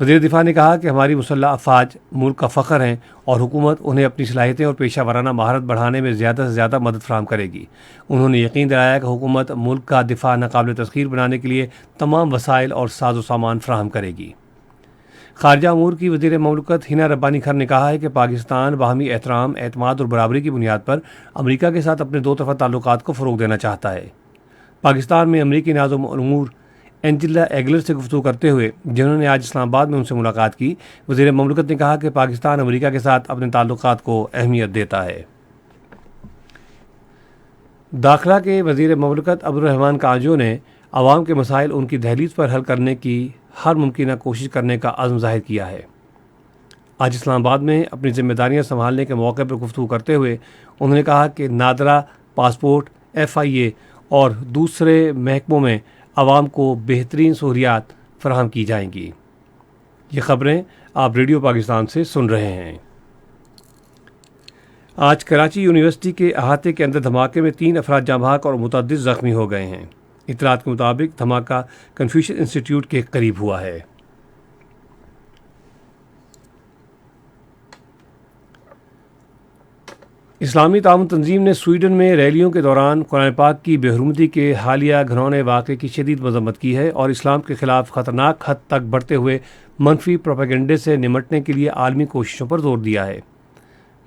وزیر دفاع نے کہا کہ ہماری مسلح افواج ملک کا فخر ہیں اور حکومت انہیں اپنی صلاحیتیں اور پیشہ ورانہ مہارت بڑھانے میں زیادہ سے زیادہ مدد فراہم کرے گی۔ انہوں نے یقین دلایا کہ حکومت ملک کا دفاع ناقابل تسخیر بنانے کے لیے تمام وسائل اور ساز و سامان فراہم کرے گی۔ خارجہ امور کی وزیر مملکت ہنا ربانی کھر نے کہا ہے کہ پاکستان باہمی احترام، اعتماد اور برابری کی بنیاد پر امریکہ کے ساتھ اپنے دو طرفہ تعلقات کو فروغ دینا چاہتا ہے۔ پاکستان میں امریکی ناظم الامور اینجلا ایگلر سے گفتگو کرتے ہوئے، جنہوں نے آج اسلام آباد میں ان سے ملاقات کی، وزیر مملکت نے کہا کہ پاکستان امریکہ کے ساتھ اپنے تعلقات کو اہمیت دیتا ہے۔ داخلہ کے وزیر مملکت عبدالرحمان کانجو نے عوام کے مسائل ان کی دہلیز پر حل کرنے کی ہر ممکنہ کوشش کرنے کا عزم ظاہر کیا ہے۔ آج اسلام آباد میں اپنی ذمہ داریاں سنبھالنے کے موقع پر گفتگو کرتے ہوئے انہوں نے کہا کہ نادرا، پاسپورٹ، FIA اور دوسرے محکموں میں عوام کو بہترین سہولیات فراہم کی جائیں گی۔ یہ خبریں آپ ریڈیو پاکستان سے سن رہے ہیں۔ آج کراچی یونیورسٹی کے احاطے کے اندر دھماکے میں 3 افراد جاں بحق اور متعدد زخمی ہو گئے ہیں۔ اطلاعات کے مطابق دھماکہ کنفیوشس انسٹی ٹیوٹ کے قریب ہوا ہے۔ اسلامی تعاون تنظیم نے سویڈن میں ریلیوں کے دوران قرآن پاک کی بے حرمتی کے حالیہ گھناؤنے واقعے کی شدید مذمت کی ہے اور اسلام کے خلاف خطرناک حد تک بڑھتے ہوئے منفی پروپیگنڈے سے نمٹنے کے لیے عالمی کوششوں پر زور دیا ہے۔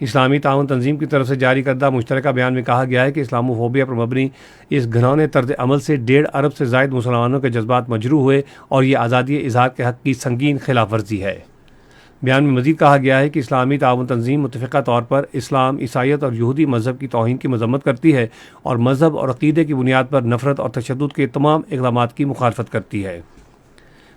اسلامی تعاون تنظیم کی طرف سے جاری کردہ مشترکہ بیان میں کہا گیا ہے کہ اسلاموفوبیا پر مبنی اس گھناؤنے طرز عمل سے 1.5 ارب سے زائد مسلمانوں کے جذبات مجروح ہوئے اور یہ آزادی اظہار کے حق کی سنگین خلاف ورزی ہے۔ بیان میں مزید کہا گیا ہے کہ اسلامی تعاون تنظیم متفقہ طور پر اسلام، عیسائیت اور یہودی مذہب کی توہین کی مذمت کرتی ہے اور مذہب اور عقیدے کی بنیاد پر نفرت اور تشدد کے تمام اقدامات کی مخالفت کرتی ہے۔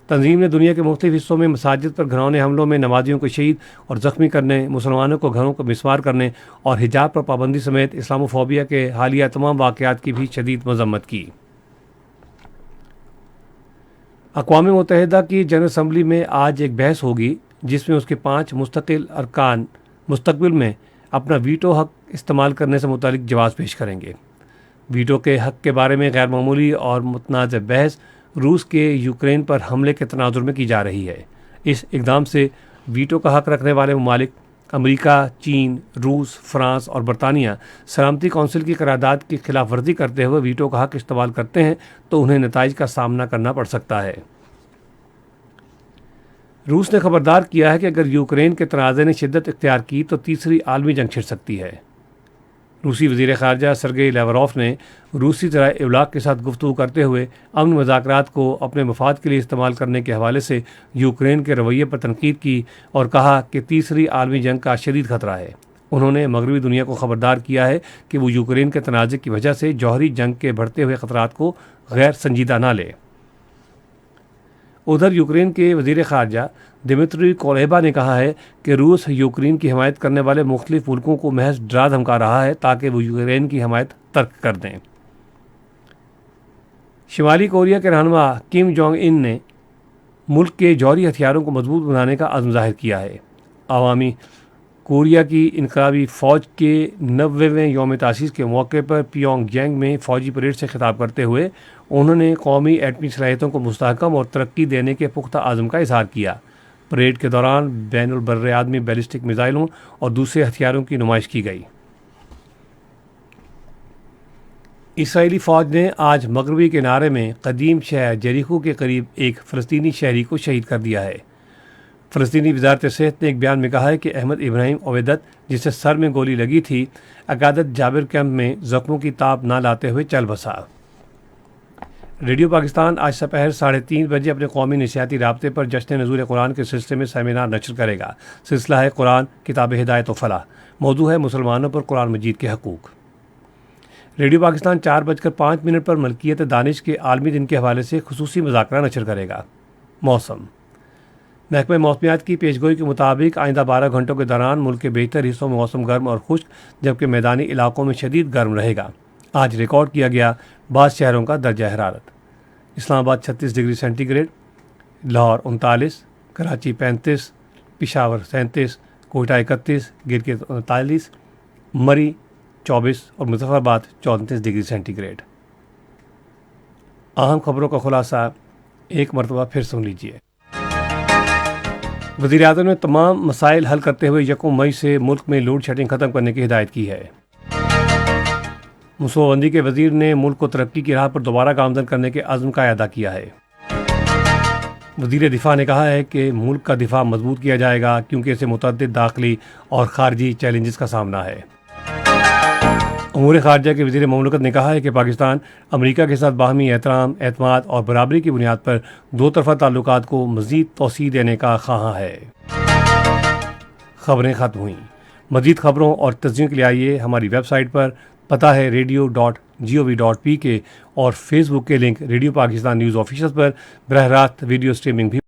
تنظیم نے دنیا کے مختلف حصوں میں مساجد پر گھناؤنے حملوں میں نمازیوں کو شہید اور زخمی کرنے، مسلمانوں کو گھروں کو مسمار کرنے اور حجاب پر پابندی سمیت اسلاموفوبیا کے حالیہ تمام واقعات کی بھی شدید مذمت کی۔ اقوام متحدہ کی جنرل اسمبلی میں آج ایک بحث ہوگی جس میں اس کے 5 مستقل ارکان مستقبل میں اپنا ویٹو حق استعمال کرنے سے متعلق جواز پیش کریں گے۔ ویٹو کے حق کے بارے میں غیر معمولی اور متنازع بحث روس کے یوکرین پر حملے کے تناظر میں کی جا رہی ہے۔ اس اقدام سے ویٹو کا حق رکھنے والے ممالک امریکہ، چین، روس، فرانس اور برطانیہ سلامتی کونسل کی قرارداد کی خلاف ورزی کرتے ہوئے ویٹو کا حق استعمال کرتے ہیں تو انہیں نتائج کا سامنا کرنا پڑ سکتا ہے۔ روس نے خبردار کیا ہے کہ اگر یوکرین کے تنازع نے شدت اختیار کی تو تیسری عالمی جنگ چھڑ سکتی ہے۔ روسی وزیر خارجہ سرگئی لیوروف نے روسی ذرائع ابلاغ کے ساتھ گفتگو کرتے ہوئے امن مذاکرات کو اپنے مفاد کے لیے استعمال کرنے کے حوالے سے یوکرین کے رویے پر تنقید کی اور کہا کہ تیسری عالمی جنگ کا شدید خطرہ ہے۔ انہوں نے مغربی دنیا کو خبردار کیا ہے کہ وہ یوکرین کے تنازع کی وجہ سے جوہری جنگ کے بڑھتے ہوئے خطرات کو غیر سنجیدہ نہ لے۔ ادھر یوکرین کے وزیر خارجہ دمتری کولیبا نے کہا ہے کہ روس یوکرین کی حمایت کرنے والے مختلف ملکوں کو محض ڈرا دھمکا رہا ہے تاکہ وہ یوکرین کی حمایت ترک کر دیں۔ شمالی کوریا کے رہنما کم جونگ ان نے ملک کے جوہری ہتھیاروں کو مضبوط بنانے کا عزم ظاہر کیا ہے۔ عوامی کوریا کی انقلابی فوج کے 90ویں یوم تاسیس کے موقع پر پیونگ یانگ میں فوجی پریڈ سے خطاب کرتے ہوئے انہوں نے قومی ایٹمی صلاحیتوں کو مستحکم اور ترقی دینے کے پختہ عزم کا اظہار کیا۔ پریڈ کے دوران بین البراعظمی بیلسٹک میزائلوں اور دوسرے ہتھیاروں کی نمائش کی گئی۔ اسرائیلی فوج نے آج مغربی کنارے میں قدیم شہر جیریکو کے قریب ایک فلسطینی شہری کو شہید کر دیا ہے۔ فلسطینی وزارت صحت نے ایک بیان میں کہا ہے کہ احمد ابراہیم عویدت، جسے سر میں گولی لگی تھی، عقادت جابر کیمپ میں زخموں کی تاب نہ لاتے ہوئے چل بسا۔ ریڈیو پاکستان آج دوپہر 3:30 بجے اپنے قومی نشریاتی رابطے پر جشن نزول قرآن کے سلسلے میں سیمینار نشر کرے گا۔ سلسلہ ہے قرآن، کتاب ہدایت و فلاح۔ موضوع ہے مسلمانوں پر قرآن مجید کے حقوق۔ ریڈیو پاکستان 4:05 پر ملکیت دانش کے عالمی دن کے حوالے سے خصوصی مذاکرہ نشر کرے گا۔ موسم محکمہ موسمیات کی پیشگوئی کے مطابق آئندہ 12 گھنٹوں کے دوران ملک کے بیشتر حصوں میں موسم گرم اور خشک جبکہ میدانی علاقوں میں شدید گرم رہے گا۔ آج ریکارڈ کیا گیا بعض شہروں کا درجہ حرارت: Islamabad 36 degree centigrade, Lahore 39، Karachi 35، Peshawar 37، Quetta 31، Gilgit 39، Murree 24 اور مظفر آباد 34 ڈگری سینٹی گریڈ۔ اہم خبروں کا خلاصہ ایک مرتبہ پھر سن لیجیے۔ وزیر اعظم نے تمام مسائل حل کرتے ہوئے 1 مئی سے ملک میں لوڈ شیڈنگ ختم کرنے کی ہدایت کی ہے۔ منصوبہ بندی کے وزیر نے ملک کو ترقی کی راہ پر دوبارہ گامزن کرنے کے عزم کا اعادہ کیا ہے۔ وزیر دفاع نے کہا ہے کہ ملک کا دفاع مضبوط کیا جائے گا کیونکہ اسے متعدد داخلی اور خارجی چیلنجز کا سامنا ہے۔ امور خارجہ کے وزیر مملکت نے کہا ہے کہ پاکستان امریکہ کے ساتھ باہمی احترام، اعتماد اور برابری کی بنیاد پر دو طرفہ تعلقات کو مزید توسیع دینے کا خواہاں ہے۔ خبریں ختم ہوئیں۔ مزید خبروں اور تجزیوں کے لیے آئیے ہماری ویب سائٹ پر، پتہ ہے radio.gov.pk، اور فیس بک کے link radio Pakistan news official پر براہ راست ویڈیو سٹریمنگ بھی